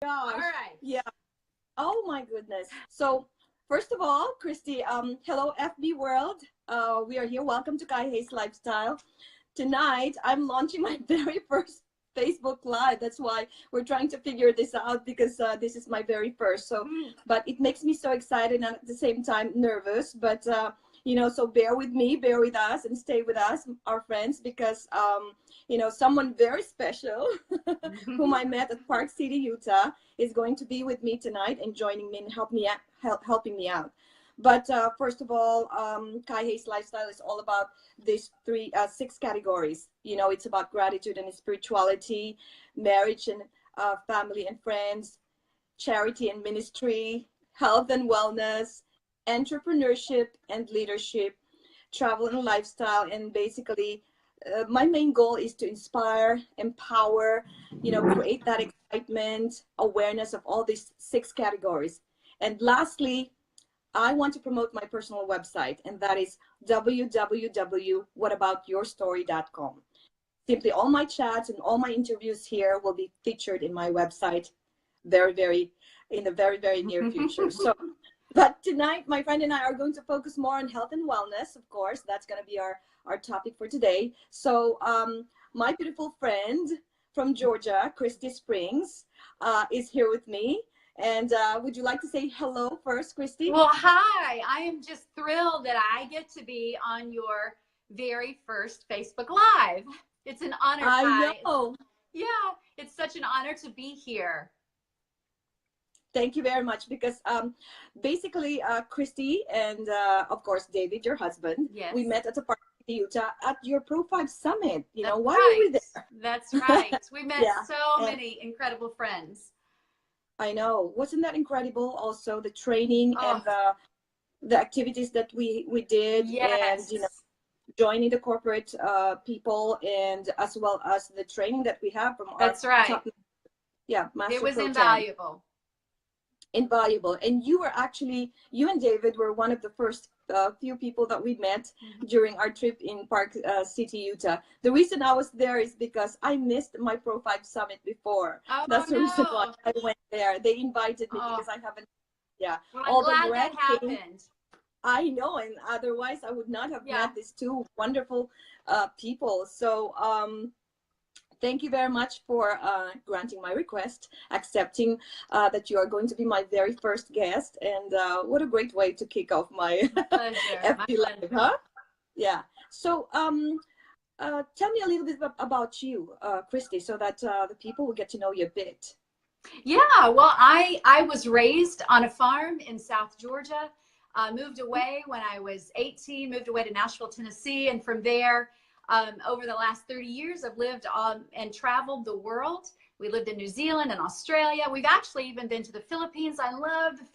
gosh. All right. Yeah. Oh my goodness. So first of all, Christy, hello FB world. We are here. Welcome to Kaihayes Lifestyle. Tonight, I'm launching my very first Facebook Live. That's why we're trying to figure this out because this is my very first. So, but it makes me so excited and at the same time nervous. But so bear with me, bear with us, and stay with us, our friends, because someone very special whom I met at Park City, Utah, is going to be with me tonight and joining me and helping me out. But first of all, Kaihayes Lifestyle is all about these six categories. It's about gratitude and spirituality, marriage and family and friends, charity and ministry, health and wellness, entrepreneurship and leadership, travel and lifestyle. And basically, my main goal is to inspire, empower, create that excitement, awareness of all these six categories. And lastly, I want to promote my personal website, and that is www.whataboutyourstory.com. Simply all my chats and all my interviews here will be featured in my website in the very, very near future. So, but tonight, my friend and I are going to focus more on health and wellness, of course. That's going to be our topic for today. So my beautiful friend from Georgia, Christy Springs, is here with me. And would you like to say hello first, Christy? Well, hi. I am just thrilled that I get to be on your very first Facebook Live. It's an honor. I know. Yeah, it's such an honor to be here. Thank you very much, because basically Christy and of course David, your husband, yes, we met at the Park in Utah at your Pro 5 Summit. That's why right. were we there? That's right. We met so and many incredible friends. I know. Wasn't that incredible? Also the training and the activities that we did, yes, and joining the corporate people, and as well as the training that we have from that's our right. top, master It was pro invaluable. Invaluable. And you and David were one of the first few people that we met during our trip in Park City, Utah. The reason I was there is because I missed my Pro 5 Summit before. That's the reason why I went there. They invited me because I haven't, well, all I'm the glad that happened. I know, and otherwise I would not have met these two wonderful people. So thank you very much for granting my request, accepting that you are going to be my very first guest. And what a great way to kick off my FB Live, huh? Yeah. So tell me a little bit about you, Christy, so that the people will get to know you a bit. Yeah, well, I was raised on a farm in South Georgia, moved away when I was 18, moved away to Nashville, Tennessee, and from there, over the last 30 years, I've lived and traveled the world. We lived in New Zealand and Australia. We've actually even been to the Philippines. I love the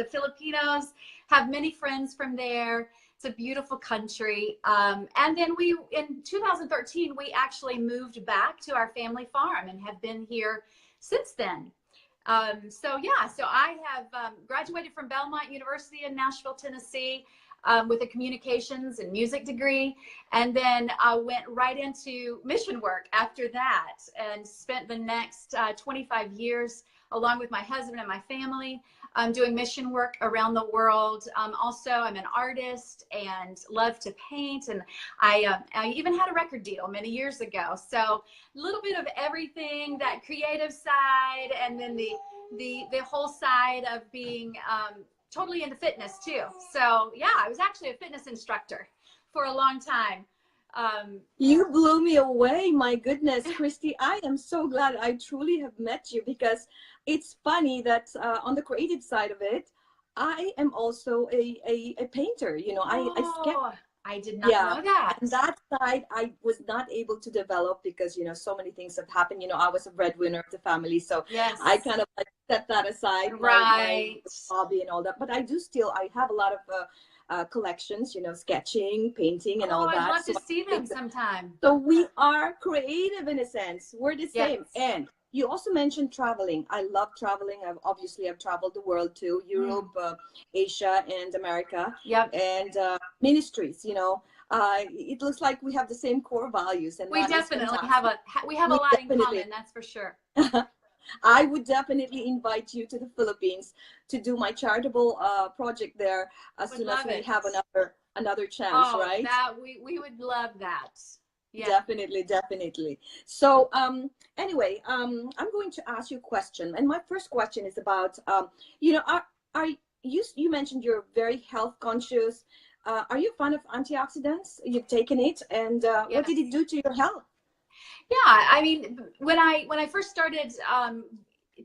Filipinos, have many friends from there. It's a beautiful country. And then in 2013, we actually moved back to our family farm and have been here since then. So I have graduated from Belmont University in Nashville, Tennessee, with a communications and music degree. And then I went right into mission work after that and spent the next 25 years along with my husband and my family doing mission work around the world. Also, I'm an artist and love to paint. And I even had a record deal many years ago. So a little bit of everything, that creative side, and then the whole side of being totally into fitness too. So yeah, I was actually a fitness instructor for a long time. You blew me away. My goodness, Christy, I am so glad I truly have met you, because it's funny that on the creative side of it, I am also a painter. I sketch. I did not know that. And that side I was not able to develop because, so many things have happened. I was a breadwinner of the family. So yes, I kind of set that aside, my hobby and all that. But I have a lot of collections, sketching, painting, and all that. I'd love to see them sometime. So we are creative in a sense. We're the same. And you also mentioned traveling. I love traveling. I've traveled the world too, Europe, Asia, and America. Yep. And ministries, it looks like we have the same core values. And we definitely have a lot in common, that's for sure. I would definitely invite you to the Philippines to do my charitable project there as soon as we have another chance, Oh, right? that we would love that. Yeah. Definitely, definitely. So anyway, I'm going to ask you a question, and my first question is about you know, are you mentioned you're very health conscious. Are you a fan of antioxidants? You've taken it, and what did it do to your health? Yeah, I mean, when I first started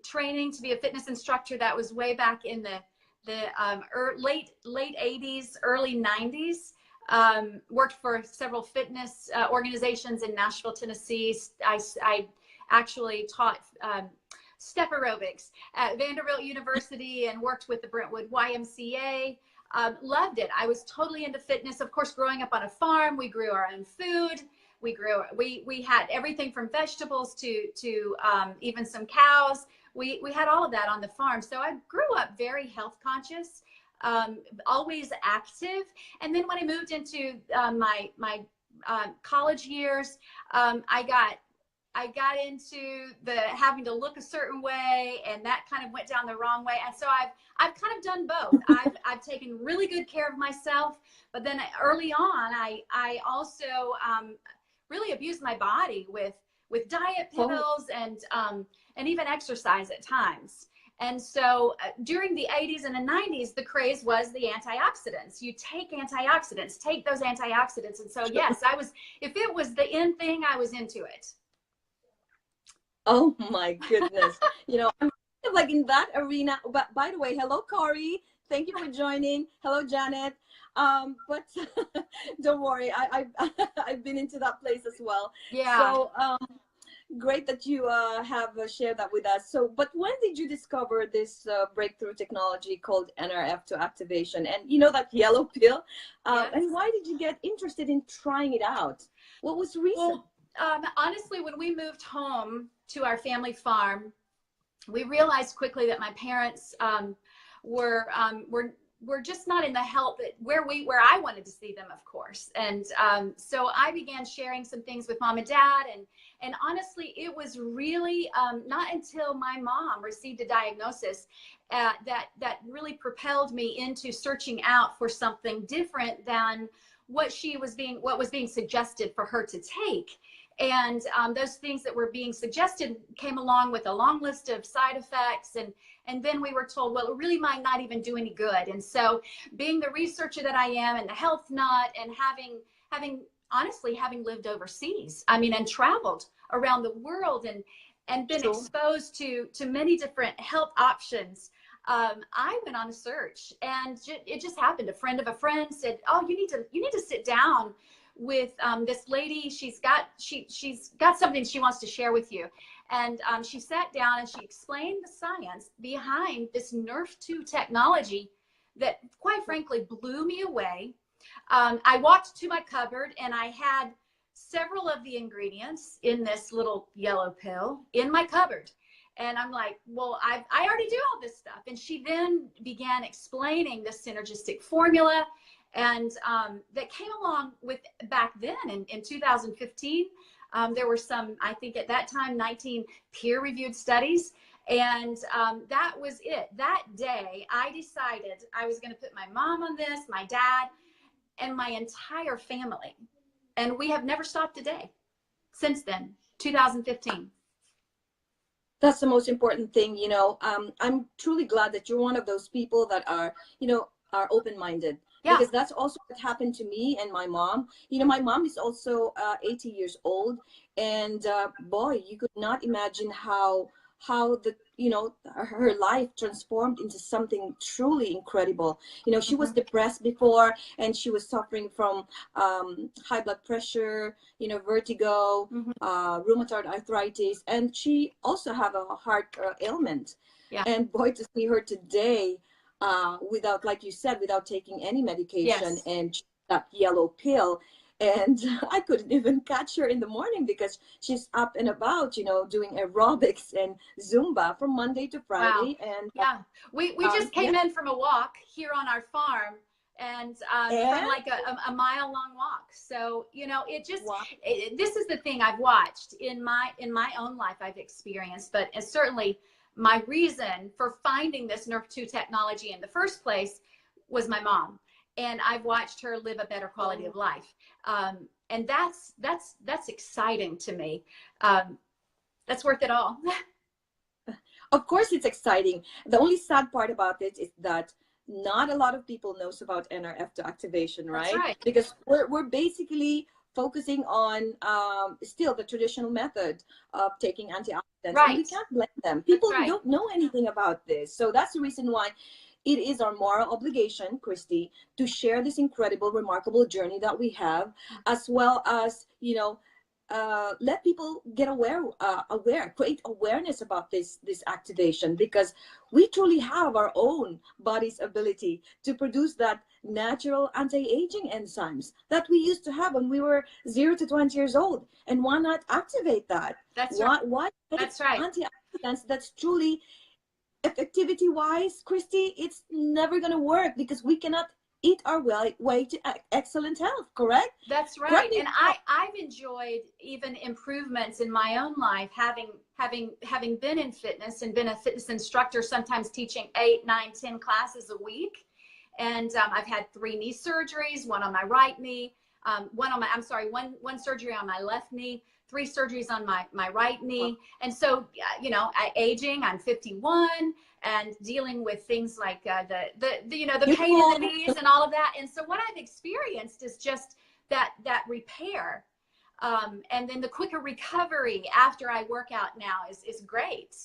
training to be a fitness instructor, that was way back in the late 80s, early 90s. Worked for several fitness organizations in Nashville, Tennessee. I actually taught step aerobics at Vanderbilt University and worked with the Brentwood YMCA. Loved it. I was totally into fitness. Of course, growing up on a farm, we grew our own food. We had everything from vegetables to even some cows. We had all of that on the farm. So I grew up very health conscious, always active. And then when I moved into my college years, I got into the having to look a certain way, and that kind of went down the wrong way. And so I've kind of done both. I've taken really good care of myself, but then early on, I also really abused my body with diet pills and even exercise at times. And so during the 80s and the 90s, the craze was the antioxidants. You take antioxidants, take those antioxidants. And so, yes, if it was the in thing, I was into it. Oh my goodness. You know, I'm like in that arena. But by the way, hello, Corey. Thank you for joining. Hello, Janet. But don't worry, I've been into that place as well. Yeah. So great that you have shared that with us. So, but when did you discover this breakthrough technology called NRF2 activation, and you know, that yellow pill? Yes. And why did you get interested in trying it out? What was the reason? Well, honestly, when we moved home to our family farm, we realized quickly that my parents were just not in the health where I wanted to see them, of course. And so I began sharing some things with mom and dad, and honestly, it was really not until my mom received a diagnosis that really propelled me into searching out for something different than what was being suggested for her to take. And those things that were being suggested came along with a long list of side effects. And then we were told, well, it really might not even do any good. And so being the researcher that I am and the health nut, and honestly having lived overseas, I mean, and traveled around the world and been exposed to many different health options, I went on a search, and it just happened. A friend of a friend said, oh, you need to sit down with this lady. She's got something she wants to share with you. And she sat down and she explained the science behind this NRF2 technology that, quite frankly, blew me away. I walked to my cupboard and I had several of the ingredients in this little yellow pill in my cupboard. And I'm like, well, I already do all this stuff. And she then began explaining the synergistic formula, and that came along with back then in 2015. There were some, I think at that time, 19 peer-reviewed studies. And that was it. That day, I decided I was going to put my mom on this, my dad, and my entire family. And we have never stopped a day since then, 2015. That's the most important thing, you know. I'm truly glad that you're one of those people that are, you know, are open-minded. Yeah. Because that's also what happened to me and my mom. You know, my mom is also 80 years old, and boy, you could not imagine how the, you know, her life transformed into something truly incredible. You know, she was depressed before, and she was suffering from high blood pressure, you know, vertigo, rheumatoid arthritis, and she also have a heart ailment. Yeah. And boy, to see her today, without, like you said, without taking any medication, and that yellow pill, and I couldn't even catch her in the morning because she's up and about, you know, doing aerobics and Zumba from Monday to Friday. Wow. And yeah, we just came in from a walk here on our farm, and And from like a mile long walk. So, you know, it just, wow. this is the thing I've watched in my own life I've experienced, but it's certainly my reason for finding this Nerf 2 technology in the first place was my mom. And I've watched her live a better quality of life. And that's exciting to me. That's worth it all. Of course, it's exciting. The only sad part about it is that not a lot of people knows about NRF2 activation, right? That's right. Because we're basically focusing on still the traditional method of taking antioxidants. Right. And we can't blame them. People right. don't know anything about this. So that's the reason why it is our moral obligation, Christy, to share this incredible, remarkable journey that we have, as well as, you know, let people get aware, create awareness about this activation, because we truly have our own body's ability to produce that natural anti-aging enzymes that we used to have when we were 0 to 20 years old. And why not activate that? That's right. Why That's right. Antioxidants that's truly effectivity wise, Christy, it's never going to work because we cannot eat our way to excellent health, correct? That's right. And I've enjoyed even improvements in my own life, having been in fitness and been a fitness instructor, sometimes teaching 8, 9, 10 classes a week. And I've had 3 knee surgeries, one on my right knee, one surgery on my left knee, 3 surgeries on my right knee. And so, you know, aging, I'm 51, and dealing with things like the pain in the knees and all of that. And so what I've experienced is just that repair, and then the quicker recovery after I work out now is great.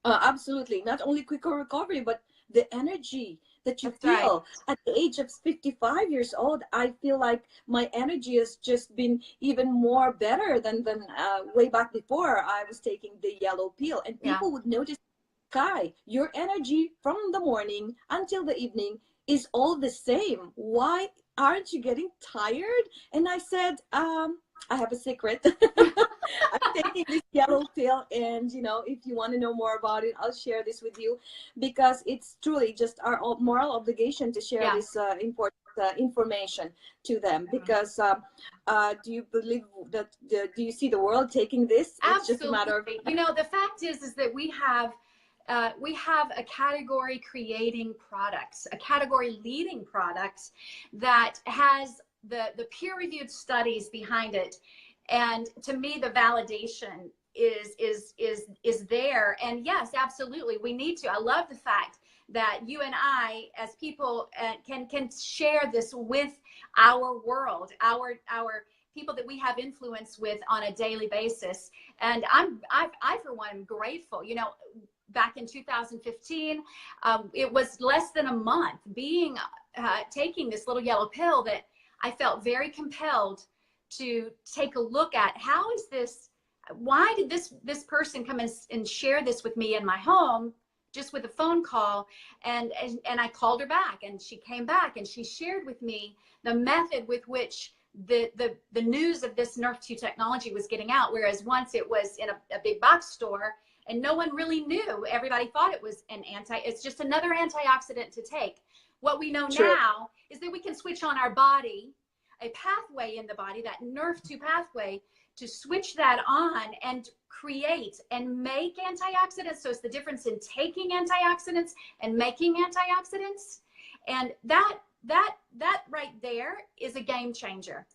Absolutely. Not only quicker recovery, but the energy that you feel at the age of 55 years old. I feel like my energy has just been even more better than way back before I was taking the yellow pill. And people would notice, Kai, your energy from the morning until the evening is all the same. Why aren't you getting tired? And I said, I have a secret. I'm taking this yellow pill, and you know, if you want to know more about it, I'll share this with you, because it's truly just our moral obligation to share this important information to them. Because do you believe that do you see the world taking this? Absolutely. It's just a matter of, you know, the fact is that we have a category creating products, a category leading product that has the peer-reviewed studies behind it. And to me, the validation is there. And yes, absolutely, we need to. I love the fact that you and I, as people, can share this with our world, our people that we have influence with on a daily basis. And I for one am grateful. You know, back in 2015, it was less than a month taking this little yellow pill that I felt very compelled to take a look at. How is this? Why did this person come and share this with me in my home, just with a phone call? And I called her back, and she came back and she shared with me the method with which the news of this Nerf 2 technology was getting out. Whereas once it was in a big box store and no one really knew. Everybody thought it was it's just another antioxidant to take. What we know now is that we can switch on our body, a pathway in the body, that Nerf 2 pathway, to switch that on and create and make antioxidants. So it's the difference in taking antioxidants and making antioxidants. And that right there is a game changer.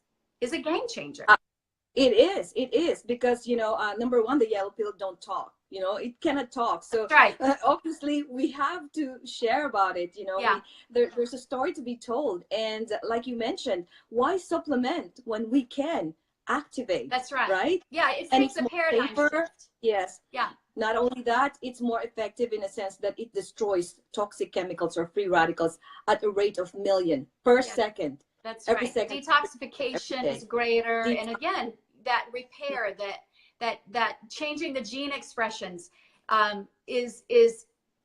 It is because, you know, number one, the yellow pill don't talk, you know, it cannot talk. So obviously we have to share about it, you know. There's a story to be told. And like you mentioned, why supplement when we can activate? That's right. Right? Yeah, it takes a paradigm shift. Yes. Yeah. Not only that, it's more effective in a sense that it destroys toxic chemicals or free radicals at a rate of million per second. That's every right. Second. Detoxification is greater. And again, that repair, that changing the gene expressions is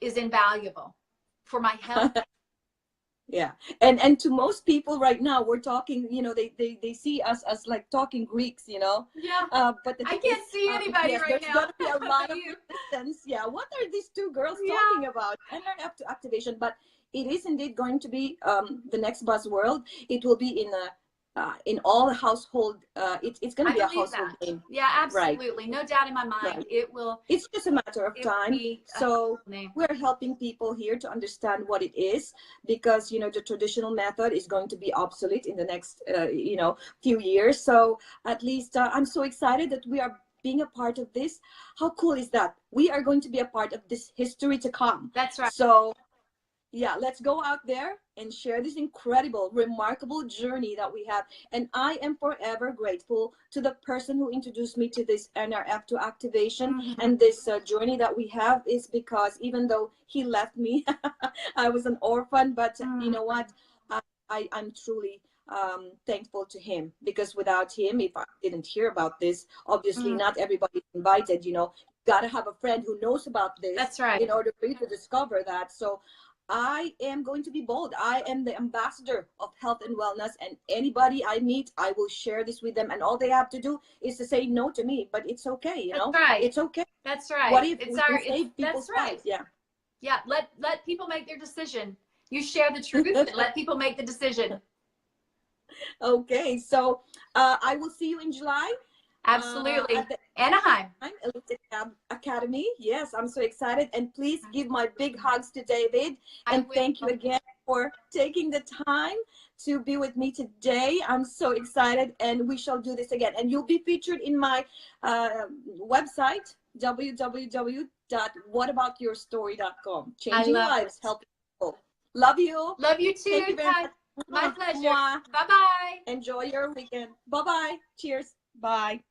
invaluable for my health. Yeah. And to most people right now, we're talking, you know, they see us as like talking Greeks, you know. Yeah. But I can't see anybody right now. There's going to be a lot of resistance. Yeah. What are these two girls talking about? And learn up to activation. But it is indeed going to be the next buzzword. It will be in all the household. It's going to be a household name. Yeah, absolutely. Right. No doubt in my mind. Right. It will. It's just a matter of time. So we're helping people here to understand what it is, because, you know, the traditional method is going to be obsolete in the next, you know, few years. So at least I'm so excited that we are being a part of this. How cool is that? We are going to be a part of this history to come. That's right. So yeah, let's go out there and share this incredible, remarkable journey that we have. And I am forever grateful to the person who introduced me to this NRF2 activation and this journey that we have, is because even though he left me, I was an orphan, but you know what? I'm truly thankful to him, because without him, if I didn't hear about this, obviously not everybody invited, you know, got to have a friend who knows about this. That's right. In order for you to discover that. So I am going to be bold. I am the ambassador of health and wellness, and anybody I meet, I will share this with them, and all they have to do is to say no to me, but it's okay, you know. That's right. It's okay. That's right. What if it's we our can save people's lives? Yeah. Yeah, let people make their decision. You share the truth and let people make the decision. Okay, so I will see you in July. Absolutely. Anaheim. Elite Academy. Yes, I'm so excited. And please give my big hugs to David. And thank you again for taking the time to be with me today. I'm so excited, and we shall do this again. And you'll be featured in my website, www.whataboutyourstory.com. Changing lives, helping people. Love you. Love you too. Thank you very much. My pleasure. Bye-bye. Enjoy your weekend. Bye-bye. Cheers. Bye.